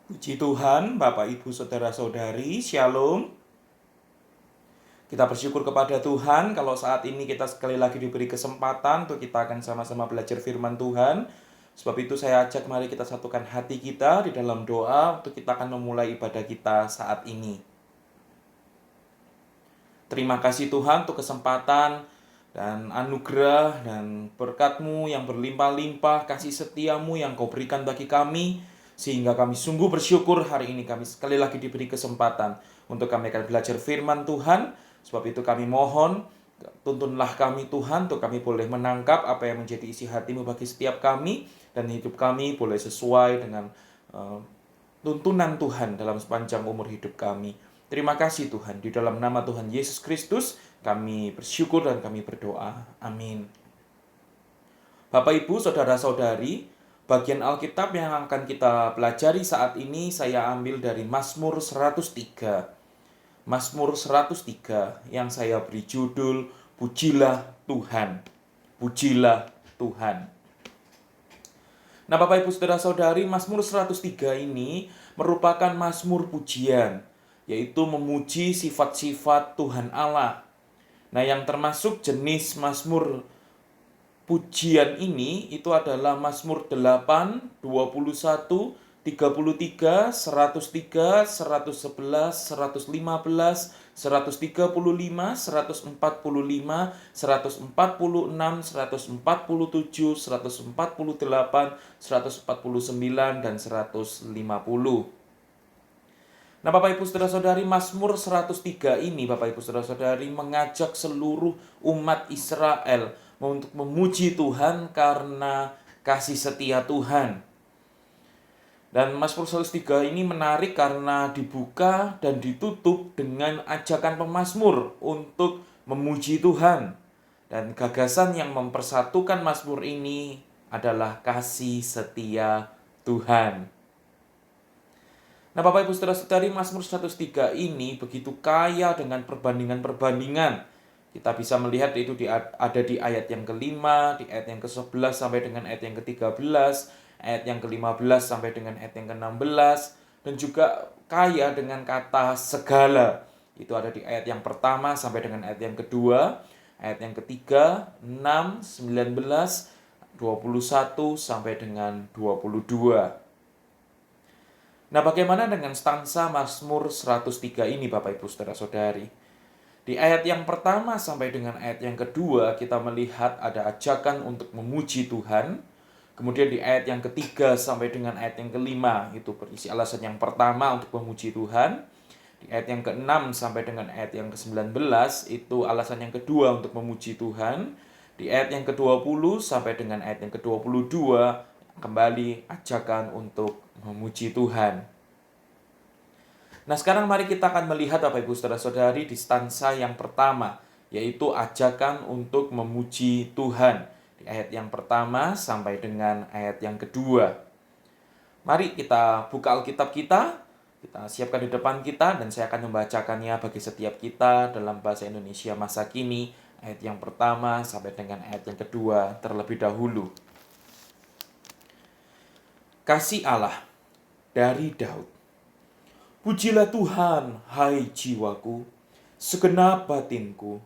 Puji Tuhan, Bapak, Ibu, Saudara-saudari, Shalom. Kita bersyukur kepada Tuhan kalau saat ini kita sekali lagi diberi kesempatan untuk kita akan sama-sama belajar firman Tuhan. Sebab itu saya ajak mari kita satukan hati kita di dalam doa untuk kita akan memulai ibadah kita saat ini. Terima kasih Tuhan untuk kesempatan dan anugerah dan berkat-Mu yang berlimpah-limpah, kasih setiamu yang Kau berikan bagi kami, sehingga kami sungguh bersyukur hari ini kami sekali lagi diberi kesempatan untuk kami akan belajar firman Tuhan. Sebab itu kami mohon, tuntunlah kami Tuhan, untuk kami boleh menangkap apa yang menjadi isi hati-Mu bagi setiap kami, dan hidup kami boleh sesuai dengan tuntunan Tuhan dalam sepanjang umur hidup kami. Terima kasih Tuhan, di dalam nama Tuhan Yesus Kristus kami bersyukur dan kami berdoa. Amin. Bapak, Ibu, Saudara-saudari, bagian Alkitab yang akan kita pelajari saat ini saya ambil dari Mazmur 103. Mazmur 103 yang saya beri judul Pujilah Tuhan. Pujilah Tuhan. Nah, Bapak, Ibu, Saudara-saudari, Mazmur 103 ini merupakan mazmur pujian, yaitu memuji sifat-sifat Tuhan Allah. Nah, yang termasuk jenis mazmur pujian ini itu adalah Mazmur 8, 21, 33, 103, 111, 115, 135, 145, 146, 147, 148, 149, dan 150. Nah, Bapak, Ibu, Saudara-saudari, Mazmur 103 ini, Bapak, Ibu, Saudara-saudari, mengajak seluruh umat Israel untuk memuji Tuhan karena kasih setia Tuhan. Dan Mazmur 103 ini menarik karena dibuka dan ditutup dengan ajakan pemazmur untuk memuji Tuhan. Dan gagasan yang mempersatukan Mazmur ini adalah kasih setia Tuhan. Nah, Bapak, Ibu, Saudara-saudari, Mazmur 103 ini begitu kaya dengan perbandingan-perbandingan. Kita bisa melihat itu ada di ayat yang kelima, di ayat yang ke-11 sampai dengan ayat yang ke-13, ayat yang ke-15 sampai dengan ayat yang ke-16, dan juga kaya dengan kata segala. Itu ada di ayat yang pertama sampai dengan ayat yang kedua, ayat yang ketiga, 6, 19, 21 sampai dengan 22. Nah, bagaimana dengan stansa Mazmur 103 ini, Bapak, Ibu, Saudara-saudari? Di ayat yang pertama sampai dengan ayat yang kedua, kita melihat ada ajakan untuk memuji Tuhan. Kemudian di ayat yang ketiga sampai dengan ayat yang kelima, itu berisi alasan yang pertama untuk memuji Tuhan. Di ayat yang ke-6 sampai dengan ayat yang ke-19, itu alasan yang kedua untuk memuji Tuhan. Di ayat yang ke-20 sampai dengan ayat yang ke-22, kembali ajakan untuk memuji Tuhan. Nah, sekarang mari kita akan melihat, Bapak, Ibu, Saudara-saudari, di stansa yang pertama, yaitu ajakan untuk memuji Tuhan. Di ayat yang pertama sampai dengan ayat yang kedua. Mari kita buka Alkitab kita siapkan di depan kita, dan saya akan membacakannya bagi setiap kita dalam bahasa Indonesia masa kini, ayat yang pertama sampai dengan ayat yang kedua terlebih dahulu. Kasih Allah dari Daud. Pujilah Tuhan, hai jiwaku, segenap batinku,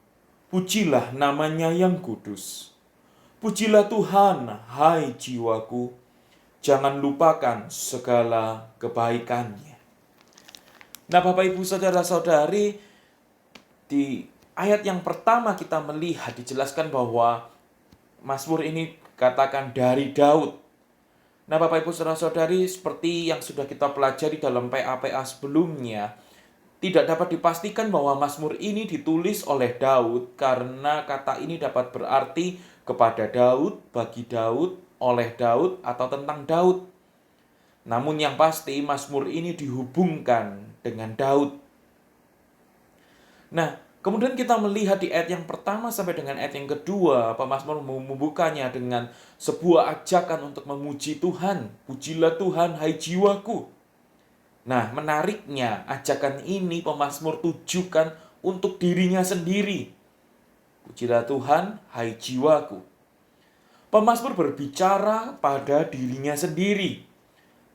pujilah namanya yang kudus. Pujilah Tuhan, hai jiwaku, jangan lupakan segala kebaikannya. Nah, Bapak, Ibu, Saudara-saudari, di ayat yang pertama kita melihat dijelaskan bahwa Mazmur ini katakan dari Daud. Nah, Bapak, Ibu, Saudara-saudari, seperti yang sudah kita pelajari dalam PA-PA sebelumnya, tidak dapat dipastikan bahwa Mazmur ini ditulis oleh Daud, karena kata ini dapat berarti kepada Daud, bagi Daud, oleh Daud, atau tentang Daud. Namun yang pasti Mazmur ini dihubungkan dengan Daud. Nah, kemudian kita melihat di ayat yang pertama sampai dengan ayat yang kedua, pemazmur membukanya dengan sebuah ajakan untuk memuji Tuhan. Pujilah Tuhan, hai jiwaku. Nah, menariknya ajakan ini pemazmur tujukan untuk dirinya sendiri. Pujilah Tuhan, hai jiwaku. Pemazmur berbicara pada dirinya sendiri.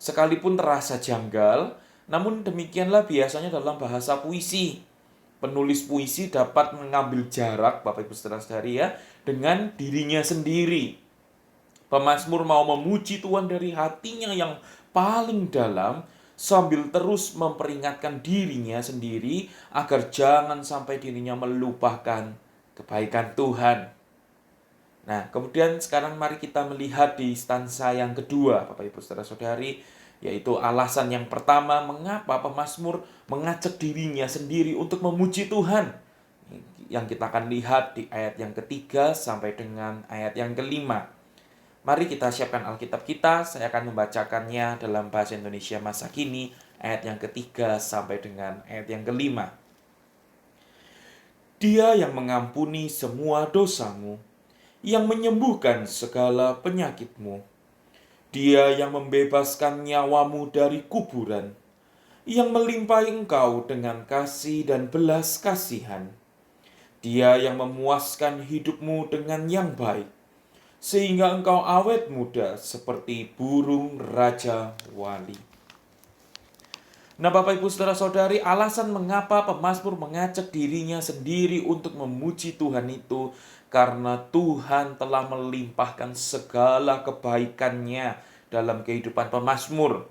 sekalipun terasa janggal, namun demikianlah biasanya dalam bahasa puisi. Penulis puisi dapat mengambil jarak, Bapak Ibu Saudara-saudari ya, dengan dirinya sendiri. Pemazmur mau memuji Tuhan dari hatinya yang paling dalam, sambil terus memperingatkan dirinya sendiri agar jangan sampai dirinya melupakan kebaikan Tuhan. Nah, kemudian sekarang mari kita melihat di stansa yang kedua, Bapak Ibu Saudara-saudari, yaitu alasan yang pertama mengapa pemazmur mengajak dirinya sendiri untuk memuji Tuhan. Yang kita akan lihat di ayat yang ketiga sampai dengan ayat yang kelima. Mari kita siapkan Alkitab kita, saya akan membacakannya dalam bahasa Indonesia masa kini, ayat yang ketiga sampai dengan ayat yang kelima. Dia yang mengampuni semua dosamu, yang menyembuhkan segala penyakitmu. Dia yang membebaskan nyawamu dari kuburan, yang melimpahi engkau dengan kasih dan belas kasihan. Dia yang memuaskan hidupmu dengan yang baik, sehingga engkau awet muda seperti burung raja wali. Nah, Bapak Ibu Saudara-saudari, alasan mengapa pemazmur mengajak dirinya sendiri untuk memuji Tuhan itu karena Tuhan telah melimpahkan segala kebaikannya dalam kehidupan pemazmur.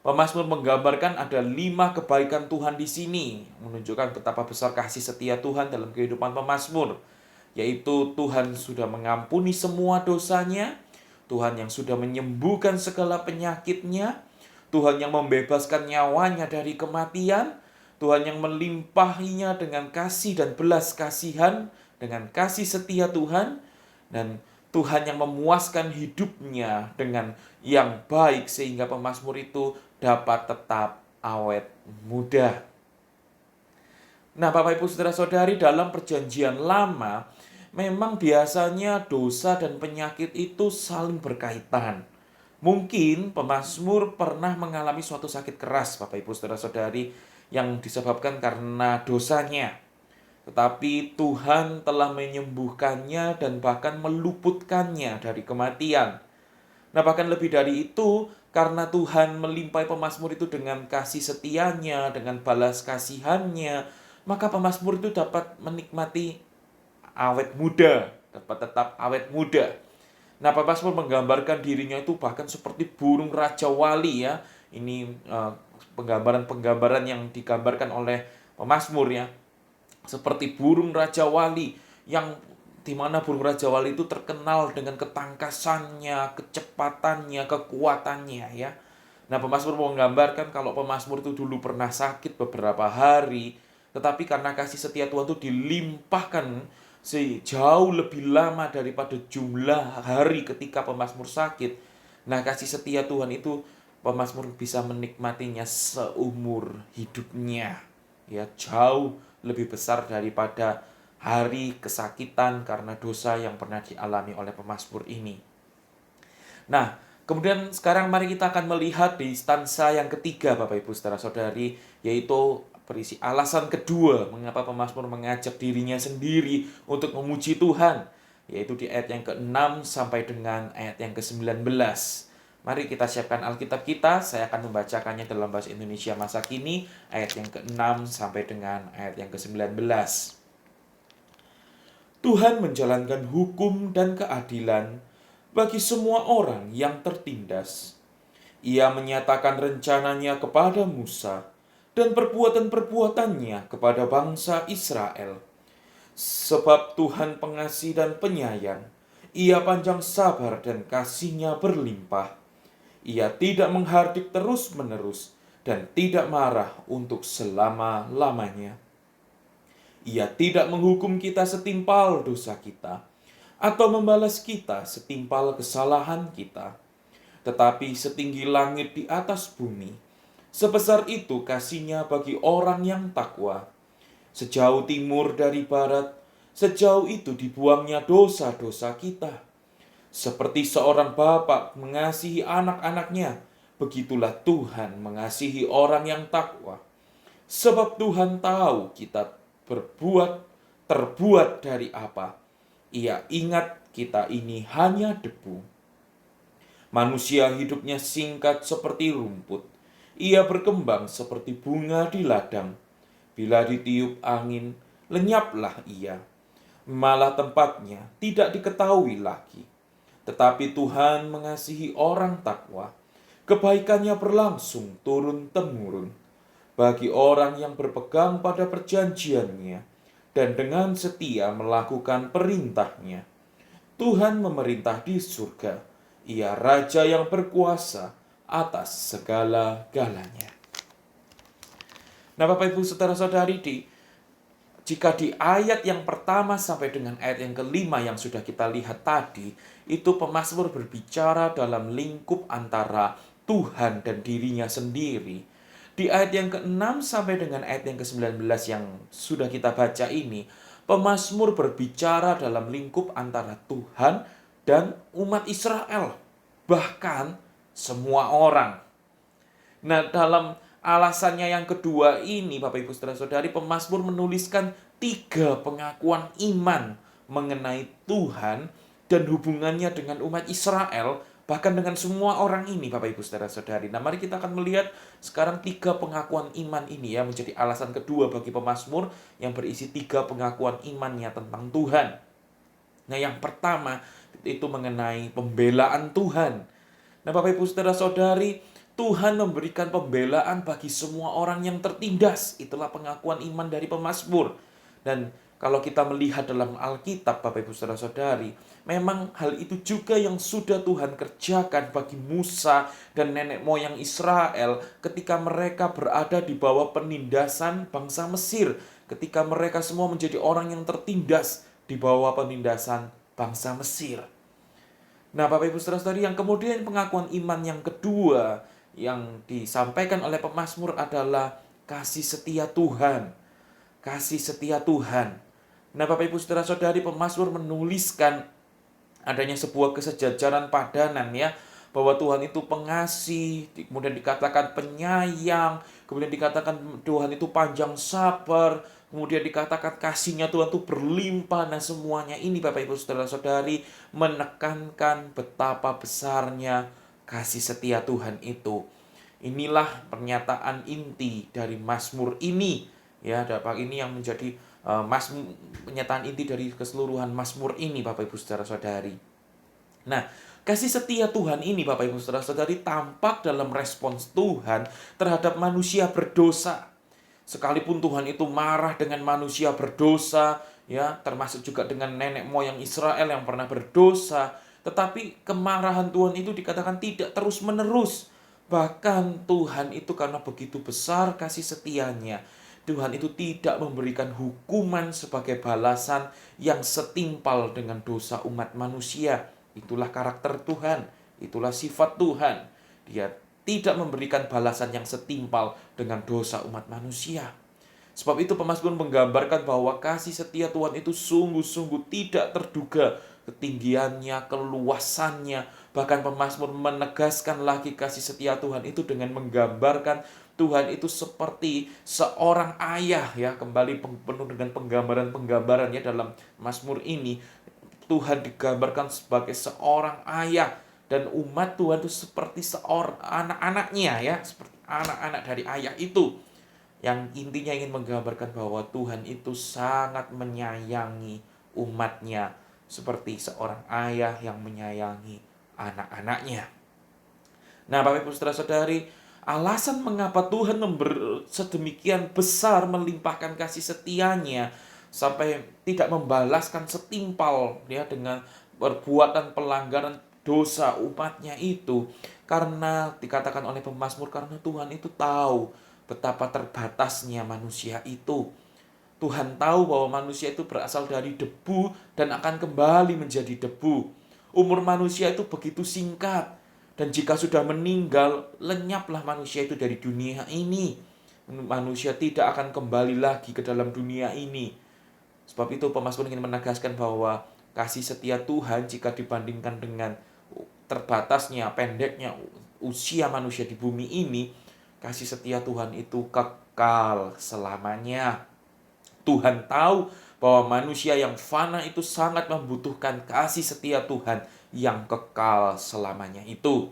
Pemazmur menggambarkan ada 5 kebaikan Tuhan di sini, menunjukkan betapa besar kasih setia Tuhan dalam kehidupan pemazmur, yaitu Tuhan sudah mengampuni semua dosanya, Tuhan yang sudah menyembuhkan segala penyakitnya, Tuhan yang membebaskan nyawanya dari kematian, Tuhan yang melimpahinya dengan kasih dan belas kasihan, dengan kasih setia Tuhan, dan Tuhan yang memuaskan hidupnya dengan yang baik sehingga pemazmur itu dapat tetap awet muda. Nah, Bapak Ibu Saudara-saudari, dalam perjanjian lama memang biasanya dosa dan penyakit itu saling berkaitan. Mungkin pemazmur pernah mengalami suatu sakit keras, Bapak Ibu Saudara-saudari, yang disebabkan karena dosanya. Tetapi Tuhan telah menyembuhkannya dan bahkan meluputkannya dari kematian. Nah, bahkan lebih dari itu, karena Tuhan melimpahi pemazmur itu dengan kasih setianya, dengan balas kasihannya, maka pemazmur itu dapat menikmati awet muda, dapat tetap awet muda. Nah, pemazmur menggambarkan dirinya itu bahkan seperti burung raja wali ya. Ini penggambaran-penggambaran yang digambarkan oleh pemazmur ya. Seperti burung raja wali yang dimana burung raja wali itu terkenal dengan ketangkasannya, kecepatannya, kekuatannya ya. Nah, pemazmur menggambarkan kalau pemazmur itu dulu pernah sakit beberapa hari, tetapi karena kasih setia Tuhan itu dilimpahkan jauh lebih lama daripada jumlah hari ketika pemazmur sakit. Nah, kasih setia Tuhan itu pemazmur bisa menikmatinya seumur hidupnya. Ya, jauh lebih besar daripada hari kesakitan karena dosa yang pernah dialami oleh pemazmur ini. Nah, kemudian sekarang mari kita akan melihat di stansa yang ketiga, Bapak Ibu Saudara-saudari, yaitu berisi alasan kedua mengapa pemazmur mengajak dirinya sendiri untuk memuji Tuhan, yaitu di ayat yang ke-6 sampai dengan ayat yang ke-19. Mari kita siapkan Alkitab kita, saya akan membacakannya dalam bahasa Indonesia masa kini, ayat yang ke-6 sampai dengan ayat yang ke-19. Tuhan menjalankan hukum dan keadilan bagi semua orang yang tertindas. Ia menyatakan rencananya kepada Musa dan perbuatan-perbuatannya kepada bangsa Israel. Sebab Tuhan pengasih dan penyayang, Ia panjang sabar dan kasih-Nya berlimpah. Ia tidak menghardik terus-menerus dan tidak marah untuk selama-lamanya. Ia tidak menghukum kita setimpal dosa kita, atau membalas kita setimpal kesalahan kita. Tetapi setinggi langit di atas bumi, sebesar itu kasih-Nya bagi orang yang takwa. Sejauh timur dari barat, sejauh itu dibuangnya dosa-dosa kita. Seperti seorang bapa mengasihi anak-anaknya, begitulah Tuhan mengasihi orang yang takwa. Sebab Tuhan tahu kita terbuat dari apa. Ia ingat kita ini hanya debu. Manusia hidupnya singkat seperti rumput. Ia berkembang seperti bunga di ladang. Bila ditiup angin, lenyaplah ia. Malah tempatnya tidak diketahui lagi. Tetapi Tuhan mengasihi orang takwa. Kebaikannya berlangsung turun-temurun bagi orang yang berpegang pada perjanjiannya dan dengan setia melakukan perintahnya. Tuhan memerintah di surga. Ia Raja yang berkuasa atas segala-galanya. Nah, Bapak Ibu Saudara-saudari, jika di ayat yang pertama sampai dengan ayat yang kelima yang sudah kita lihat tadi, itu pemazmur berbicara dalam lingkup antara Tuhan dan dirinya sendiri. Di ayat yang ke-6 sampai dengan ayat yang ke-19 yang sudah kita baca ini, pemazmur berbicara dalam lingkup antara Tuhan dan umat Israel. Bahkan semua orang. Nah, dalam alasannya yang kedua ini, Bapak Ibu Saudara-saudari, pemazmur menuliskan 3 pengakuan iman mengenai Tuhan dan hubungannya dengan umat Israel, bahkan dengan semua orang ini, Bapak Ibu Saudara-saudari. Nah, mari kita akan melihat sekarang 3 pengakuan iman ini ya, menjadi alasan kedua bagi pemazmur yang berisi 3 pengakuan imannya tentang Tuhan. Nah, yang pertama itu mengenai pembelaan Tuhan. Nah, Bapak Ibu Saudara-saudari, Tuhan memberikan pembelaan bagi semua orang yang tertindas. Itulah pengakuan iman dari pemazmur. Dan kalau kita melihat dalam Alkitab, Bapak Ibu Saudara-saudari, memang hal itu juga yang sudah Tuhan kerjakan bagi Musa dan nenek moyang Israel ketika mereka berada di bawah penindasan bangsa Mesir. Ketika mereka semua menjadi orang yang tertindas di bawah penindasan bangsa Mesir. Nah, Bapak Ibu Saudara-saudari, yang kemudian pengakuan iman yang kedua yang disampaikan oleh pemazmur adalah kasih setia Tuhan. Kasih setia Tuhan. Nah, Bapak Ibu Saudara-saudari, pemazmur menuliskan adanya sebuah kesejajaran padanan ya, bahwa Tuhan itu pengasih, kemudian dikatakan penyayang, kemudian dikatakan Tuhan itu panjang sabar, kemudian dikatakan kasihnya Tuhan itu berlimpah. Nah, semuanya ini Bapak Ibu Saudara-saudari menekankan betapa besarnya kasih setia Tuhan itu. Inilah pernyataan inti dari Mazmur ini. Ya, dapat ini yang menjadi pernyataan inti dari keseluruhan Mazmur ini, Bapak Ibu Saudara-saudari. Nah, kasih setia Tuhan ini, Bapak Ibu Saudara-saudari, tampak dalam respons Tuhan terhadap manusia berdosa. Sekalipun Tuhan itu marah dengan manusia berdosa, ya, termasuk juga dengan nenek moyang Israel yang pernah berdosa, tetapi kemarahan Tuhan itu dikatakan tidak terus-menerus. Bahkan Tuhan itu karena begitu besar kasih setianya, Tuhan itu tidak memberikan hukuman sebagai balasan yang setimpal dengan dosa umat manusia. Itulah karakter Tuhan, itulah sifat Tuhan. Dia tidak memberikan balasan yang setimpal dengan dosa umat manusia. Sebab itu pemazmur menggambarkan bahwa kasih setia Tuhan itu sungguh-sungguh tidak terduga ketinggiannya, keluasannya. Bahkan pemazmur menegaskan lagi kasih setia Tuhan itu dengan menggambarkan Tuhan itu seperti seorang ayah ya, kembali penuh dengan penggambaran-penggambaran ya dalam Mazmur ini. Tuhan digambarkan sebagai seorang ayah dan umat Tuhan itu seperti seorang anak-anaknya ya, seperti anak-anak dari ayah itu. Yang intinya ingin menggambarkan bahwa Tuhan itu sangat menyayangi umatnya seperti seorang ayah yang menyayangi anak-anaknya. Nah, Bapak Ibu Saudara-saudari, alasan mengapa Tuhan sedemikian besar melimpahkan kasih setianya sampai tidak membalaskan setimpal ya dengan perbuatan pelanggaran dosa umatnya itu, karena dikatakan oleh pemazmur, karena Tuhan itu tahu betapa terbatasnya manusia itu. Tuhan tahu bahwa manusia itu berasal dari debu dan akan kembali menjadi debu. Umur manusia itu begitu singkat. Dan jika sudah meninggal, lenyaplah manusia itu dari dunia ini. Manusia tidak akan kembali lagi ke dalam dunia ini. Sebab itu pemazmur ingin menegaskan bahwa kasih setia Tuhan jika dibandingkan dengan terbatasnya, pendeknya usia manusia di bumi ini, kasih setia Tuhan itu kekal selamanya. Tuhan tahu bahwa manusia yang fana itu sangat membutuhkan kasih setia Tuhan yang kekal selamanya itu.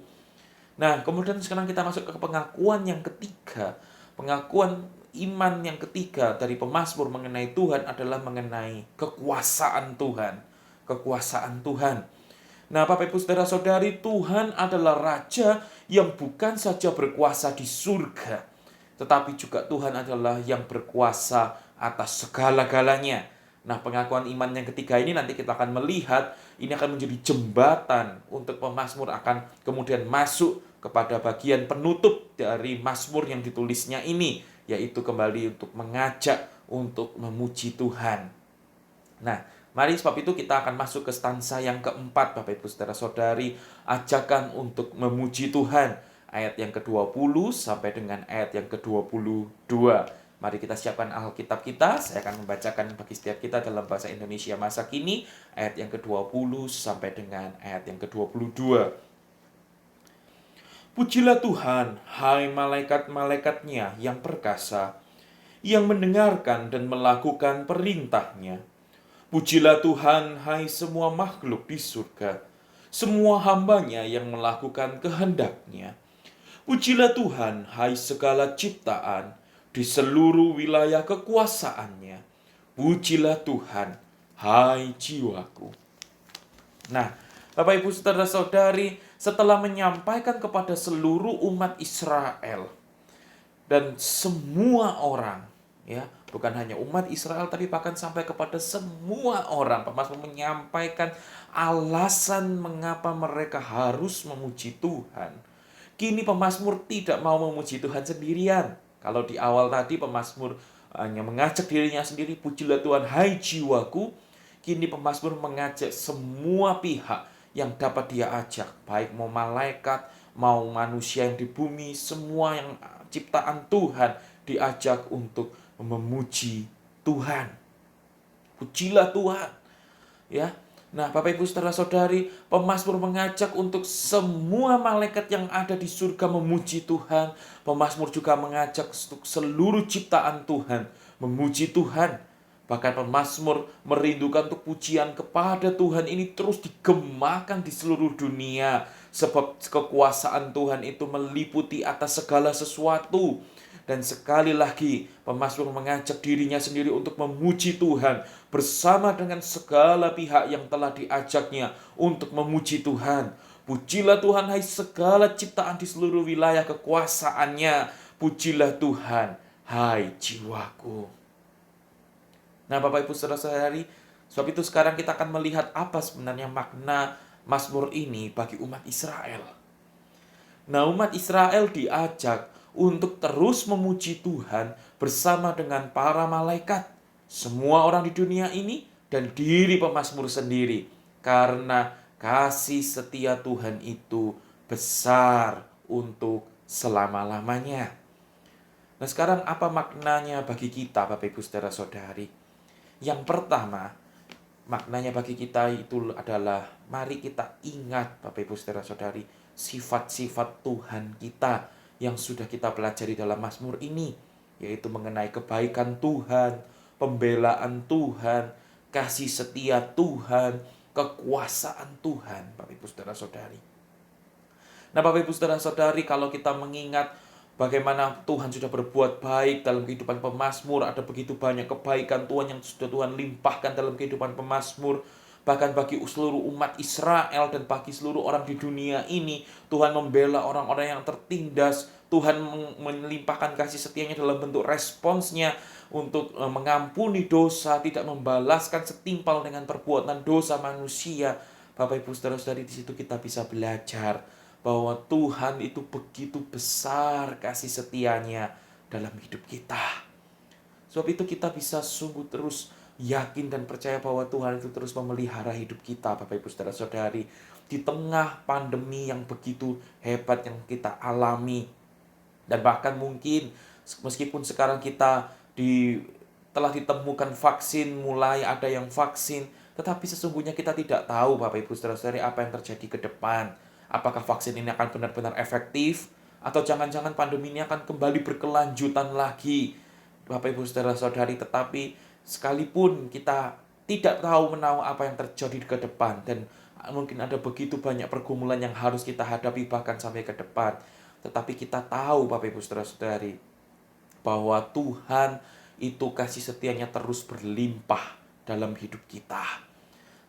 Nah, kemudian sekarang kita masuk ke pengakuan yang ketiga. Pengakuan iman yang ketiga dari pemazmur mengenai Tuhan adalah mengenai kekuasaan Tuhan. Kekuasaan Tuhan. Nah, Bapak Ibu Saudara-saudari, Tuhan adalah Raja yang bukan saja berkuasa di surga, tetapi juga Tuhan adalah yang berkuasa atas segala-galanya. Nah, pengakuan iman yang ketiga ini nanti kita akan melihat, ini akan menjadi jembatan untuk pemazmur akan kemudian masuk kepada bagian penutup dari mazmur yang ditulisnya ini, yaitu kembali untuk mengajak untuk memuji Tuhan. Nah, mari sebab itu kita akan masuk ke stansa yang keempat, Bapak Ibu Saudara-saudari, ajakan untuk memuji Tuhan. Ayat yang ke-20 sampai dengan ayat yang ke-22. Mari kita siapkan Alkitab kita. Saya akan membacakan bagi setiap kita dalam bahasa Indonesia masa kini, ayat yang ke-20 sampai dengan ayat yang ke-22. Pujilah Tuhan, hai malaikat-malaikatnya yang perkasa, yang mendengarkan dan melakukan perintahnya. Pujilah Tuhan, hai semua makhluk di surga, semua hambanya yang melakukan kehendaknya. Pujilah Tuhan, hai segala ciptaan, di seluruh wilayah kekuasaannya. Pujilah Tuhan, hai jiwaku. Nah, Bapak Ibu Saudara-saudari, setelah menyampaikan kepada seluruh umat Israel dan semua orang, ya, bukan hanya umat Israel tapi bahkan sampai kepada semua orang, pemazmur menyampaikan alasan mengapa mereka harus memuji Tuhan. Kini pemazmur tidak mau memuji Tuhan sendirian. Kalau di awal tadi pemazmur hanya mengajak dirinya sendiri, pujilah Tuhan hai jiwaku. Kini pemazmur mengajak semua pihak yang dapat dia ajak, baik mau malaikat, mau manusia yang di bumi, semua yang ciptaan Tuhan diajak untuk memuji Tuhan. Pujilah Tuhan. Ya. Nah, Bapak Ibu Saudara-saudari, pemazmur mengajak untuk semua malaikat yang ada di surga memuji Tuhan. Pemazmur juga mengajak untuk seluruh ciptaan Tuhan memuji Tuhan. Bahkan pemazmur merindukan untuk pujian kepada Tuhan ini terus digemakan di seluruh dunia. Sebab kekuasaan Tuhan itu meliputi atas segala sesuatu. Dan sekali lagi, pemazmur mengajak dirinya sendiri untuk memuji Tuhan bersama dengan segala pihak yang telah diajaknya untuk memuji Tuhan. Pujilah Tuhan, hai segala ciptaan di seluruh wilayah kekuasaannya. Pujilah Tuhan, hai jiwaku. Nah, Bapak Ibu Saudara-saudari, sebab itu sekarang kita akan melihat apa sebenarnya makna mazmur ini bagi umat Israel. Nah, umat Israel diajak untuk terus memuji Tuhan bersama dengan para malaikat, semua orang di dunia ini, dan diri pemazmur sendiri. Karena kasih setia Tuhan itu besar untuk selama-lamanya. Nah, sekarang apa maknanya bagi kita, Bapak Ibu Saudara-saudari? Yang pertama, maknanya bagi kita itu adalah mari kita ingat, Bapak Ibu Saudara-saudari, sifat-sifat Tuhan kita yang sudah kita pelajari dalam mazmur ini, yaitu mengenai kebaikan Tuhan, pembelaan Tuhan, kasih setia Tuhan, kekuasaan Tuhan, Bapak Ibu Saudara-saudari. Nah, Bapak Ibu Saudara-saudari, kalau kita mengingat bagaimana Tuhan sudah berbuat baik dalam kehidupan pemazmur, ada begitu banyak kebaikan Tuhan yang sudah Tuhan limpahkan dalam kehidupan pemazmur, bahkan bagi seluruh umat Israel dan bagi seluruh orang di dunia ini, Tuhan membela orang-orang yang tertindas. Tuhan melimpahkan kasih setianya dalam bentuk responsnya untuk mengampuni dosa, tidak membalaskan setimpal dengan perbuatan dosa manusia. Bapak Ibu Saudara-saudari, di situ kita bisa belajar bahwa Tuhan itu begitu besar kasih setianya dalam hidup kita. Sebab itu kita bisa sungguh terus yakin dan percaya bahwa Tuhan itu terus memelihara hidup kita, Bapak Ibu Saudara-saudari, di tengah pandemi yang begitu hebat yang kita alami. Dan bahkan mungkin meskipun sekarang kita telah ditemukan vaksin, mulai ada yang vaksin, tetapi sesungguhnya kita tidak tahu, Bapak Ibu Saudara-saudari, apa yang terjadi ke depan. Apakah vaksin ini akan benar-benar efektif, atau jangan-jangan pandemi ini akan kembali berkelanjutan lagi, Bapak Ibu Saudara-saudari. Tetapi sekalipun kita tidak tahu menahu apa yang terjadi ke depan, dan Mungkin ada begitu banyak pergumulan yang harus kita hadapi bahkan sampai ke depan. Tetapi kita tahu Bapak Ibu Saudara-saudari, bahwa Tuhan itu kasih setianya terus berlimpah dalam hidup kita.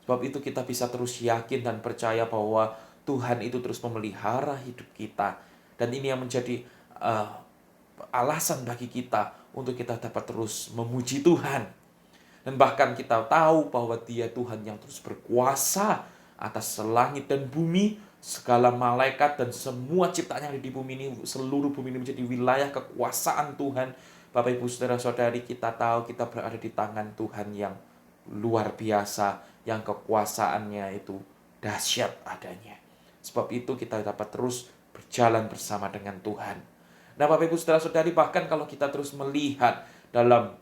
Sebab itu kita bisa terus yakin dan percaya bahwa Tuhan itu terus memelihara hidup kita. Dan ini yang menjadi alasan bagi kita untuk kita dapat terus memuji Tuhan. Dan bahkan kita tahu bahwa Dia Tuhan yang terus berkuasa atas langit dan bumi, segala malaikat dan semua ciptaan yang ada di bumi ini, seluruh bumi ini menjadi wilayah kekuasaan Tuhan. Bapak Ibu Saudara-saudari, kita tahu kita berada di tangan Tuhan yang luar biasa, yang kekuasaannya itu dahsyat adanya. Sebab itu kita dapat terus berjalan bersama dengan Tuhan. Nah Bapak Ibu Saudara-saudari, bahkan kalau kita terus melihat dalam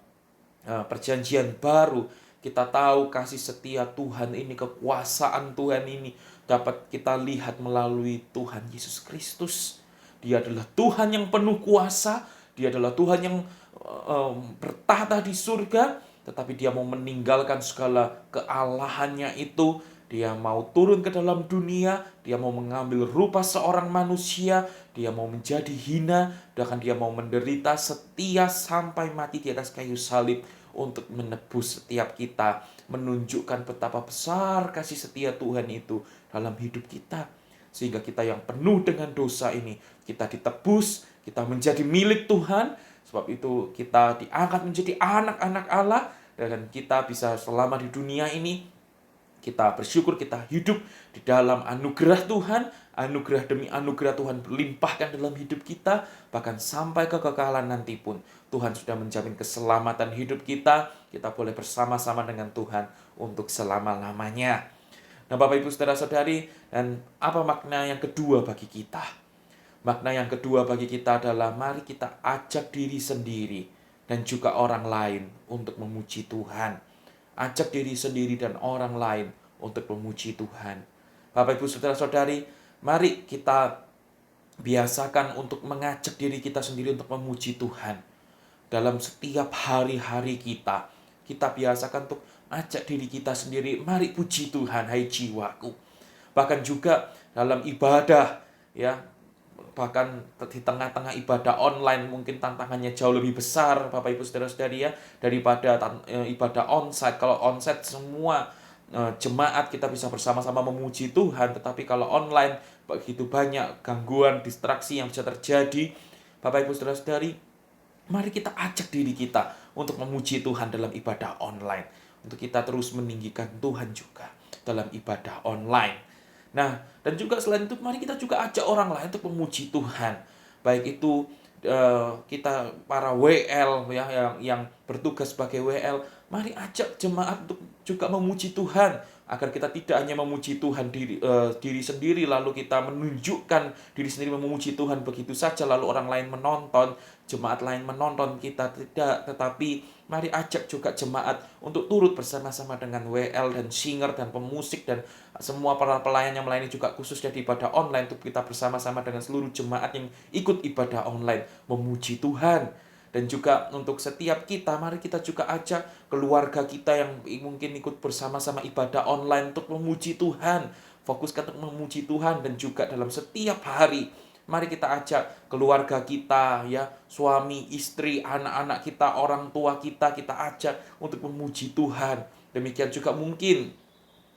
perjanjian baru, kita tahu kasih setia Tuhan ini, kekuasaan Tuhan ini dapat kita lihat melalui Tuhan Yesus Kristus. Dia adalah Tuhan yang penuh kuasa, Dia adalah Tuhan yang bertahta di surga, tetapi Dia mau meninggalkan segala kealahannya itu. Dia mau turun ke dalam dunia, Dia mau mengambil rupa seorang manusia, Dia mau menjadi hina, bahkan Dia mau menderita setia sampai mati di atas kayu salib untuk menebus setiap kita, menunjukkan betapa besar kasih setia Tuhan itu dalam hidup kita. Sehingga kita yang penuh dengan dosa ini, kita ditebus, kita menjadi milik Tuhan. Sebab itu kita diangkat menjadi anak-anak Allah, dan kita bisa selama di dunia ini, kita bersyukur kita hidup di dalam anugerah Tuhan. Anugerah demi anugerah Tuhan berlimpahkan dalam hidup kita. Bahkan sampai kekekalan nanti pun Tuhan sudah menjamin keselamatan hidup kita. Kita boleh bersama-sama dengan Tuhan untuk selama-lamanya. Nah Bapak Ibu Saudara-saudari, dan apa makna yang kedua bagi kita? Makna yang kedua bagi kita adalah mari kita ajak diri sendiri dan juga orang lain untuk memuji Tuhan. Ajak diri sendiri dan orang lain untuk memuji Tuhan. Bapak Ibu Saudara-saudari, mari kita biasakan untuk mengajak diri kita sendiri untuk memuji Tuhan. Dalam setiap hari-hari kita, kita biasakan untuk ajak diri kita sendiri, mari puji Tuhan, hai jiwaku. Bahkan juga dalam ibadah, ya, bahkan di tengah-tengah ibadah online mungkin tantangannya jauh lebih besar Bapak Ibu Saudara-saudari ya, daripada ibadah onsite. Kalau onsite semua jemaat kita bisa bersama-sama memuji Tuhan, tetapi kalau online begitu banyak gangguan, distraksi yang bisa terjadi. Bapak Ibu Saudara-saudari, mari kita ajak diri kita untuk memuji Tuhan dalam ibadah online, untuk kita terus meninggikan Tuhan juga dalam ibadah online. Nah, dan juga selain itu, mari kita juga ajak orang lain untuk memuji Tuhan. Baik itu kita para WL ya, yang bertugas sebagai WL, mari ajak jemaat untuk juga memuji Tuhan, agar kita tidak hanya memuji Tuhan diri sendiri, lalu kita menunjukkan diri sendiri memuji Tuhan begitu saja, lalu orang lain menonton, jemaat lain menonton kita, tidak. Tetapi mari ajak juga jemaat untuk turut bersama-sama dengan WL dan singer dan pemusik dan semua para pelayan yang melayani juga khususnya di ibadah online, untuk kita bersama-sama dengan seluruh jemaat yang ikut ibadah online memuji Tuhan. Dan juga untuk setiap kita, mari kita juga ajak keluarga kita yang mungkin ikut bersama-sama ibadah online untuk memuji Tuhan. Fokuskan untuk memuji Tuhan. Dan juga dalam setiap hari, mari kita ajak keluarga kita, ya, suami, istri, anak-anak kita, orang tua kita ajak untuk memuji Tuhan. Demikian juga mungkin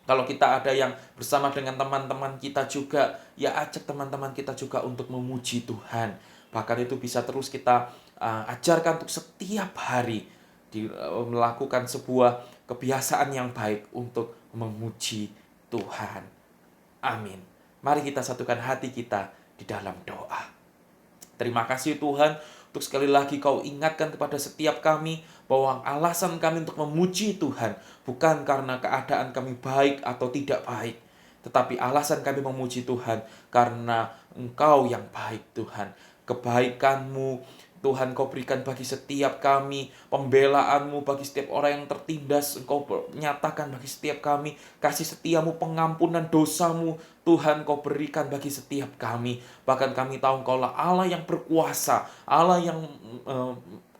kalau kita ada yang bersama dengan teman-teman kita juga, ya ajak teman-teman kita juga untuk memuji Tuhan. Bahkan itu bisa terus kita ajarkan untuk setiap hari melakukan sebuah kebiasaan yang baik untuk memuji Tuhan. Amin. Mari kita satukan hati kita di dalam doa. Terima kasih Tuhan, untuk sekali lagi Kau ingatkan kepada setiap kami bahwa alasan kami untuk memuji Tuhan bukan karena keadaan kami baik atau tidak baik, tetapi alasan kami memuji Tuhan karena Engkau yang baik Tuhan. Kebaikan-Mu Tuhan Kau berikan bagi setiap kami, pembelaanmu bagi setiap orang yang tertindas Engkau nyatakan bagi setiap kami, kasih setiamu, pengampunan dosamu Tuhan Kau berikan bagi setiap kami. Bahkan kami tahu Engkau lah Allah yang berkuasa, Allah yang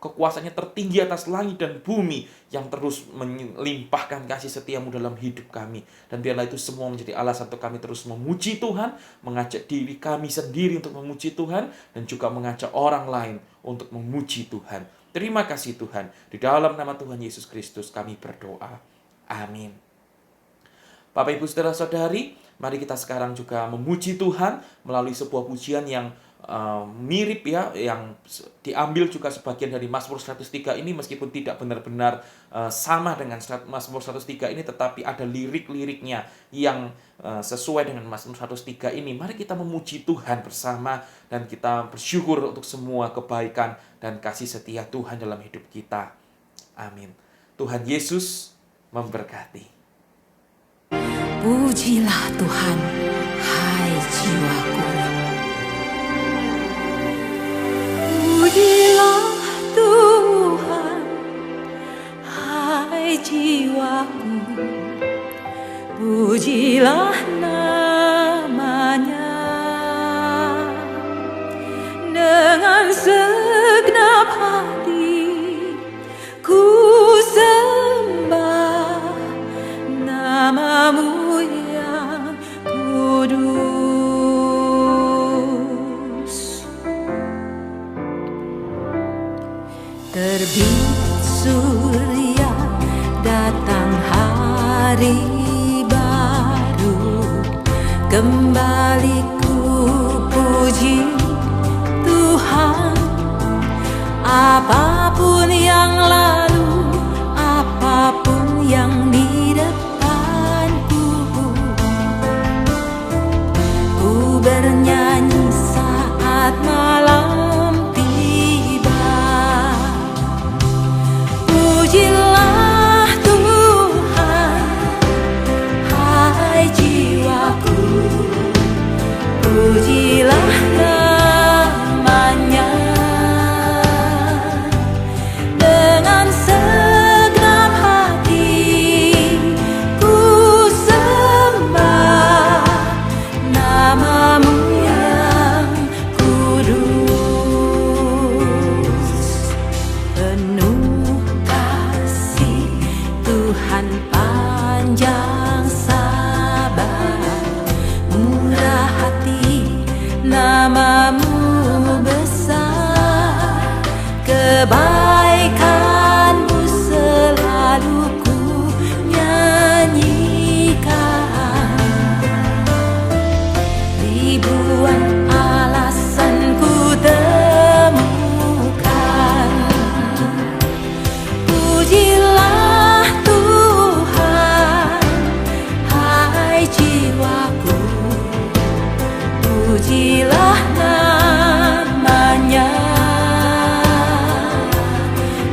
kekuasaannya tertinggi atas langit dan bumi, yang terus melimpahkan kasih setiamu dalam hidup kami. Dan biarlah itu semua menjadi alasan untuk kami terus memuji Tuhan, mengajak diri kami sendiri untuk memuji Tuhan, dan juga mengajak orang lain untuk memuji Tuhan. Terima kasih Tuhan. Di dalam nama Tuhan Yesus Kristus kami berdoa. Amin. Bapak Ibu saudara-saudari, mari kita sekarang juga memuji Tuhan melalui sebuah pujian yang mirip ya, yang diambil juga sebagian dari Mazmur 103 ini, meskipun tidak benar-benar sama dengan Mazmur 103 ini, tetapi ada lirik-liriknya yang sesuai dengan Mazmur 103 ini. Mari kita memuji Tuhan bersama dan kita bersyukur untuk semua kebaikan dan kasih setia Tuhan dalam hidup kita. Amin. Tuhan Yesus memberkati. Pujilah Tuhan, hai jiwaku. Pujilah Tuhan, hai jiwaku. Pujilah namanya dengan segenap hati. Ku sembah namamu yang kudus. Terbit surya, datang hari baru, kembali ku puji Tuhan. Apapun yang lalu, apapun yang di depanku, ku bernyanyi saat malam tiba. Pujilah Tuhan, hai jiwaku. Pujilah namanya dengan segenap hati. Ku sembah namamu yang kudus. Penuh kasih Tuhan, panjang sabar, murah hati, namamu besar. Kebaikanmu selalu ku nyanyikan. Ribuan alasan ku temukan. Pujilah Tuhan, hai jiwaku. Pujilah namanya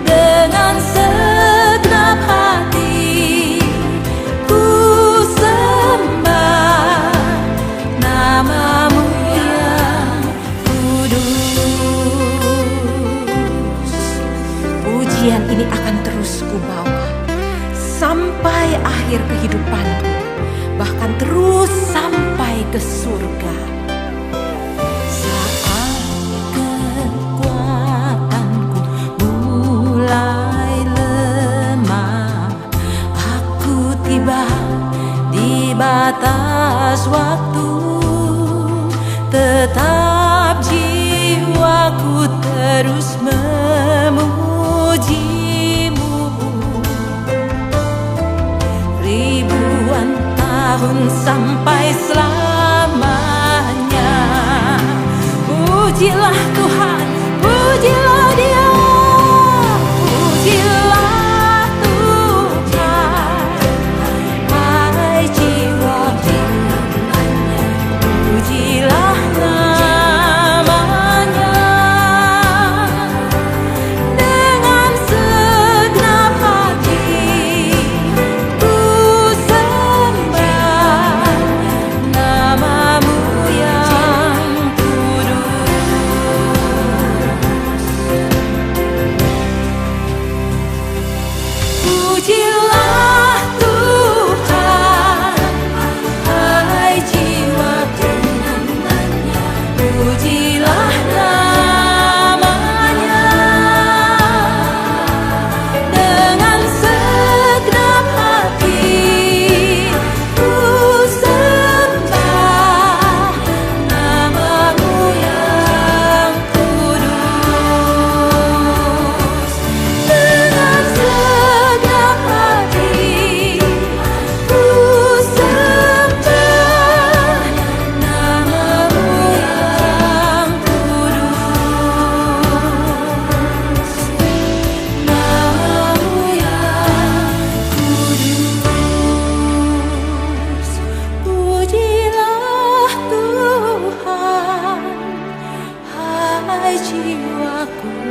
dengan segenap hati. Ku sembah namamu yang kudus. Pujian ini akan terus ku bawa sampai akhir kehidupanku, bahkan terus sampai ke surga. Saat kekuatanku mulai lemah, aku tiba di batas waktu, tetap jiwaku terus memujimu. Ribuan tahun sampai selamanya. Pujilah Tuhan, pujilah Dia. Pujilah Tuhan, hai jiwaku. Pujilah namanya dengan segenap hati. Ku sembah namamu yang kudus. hai jiwaku.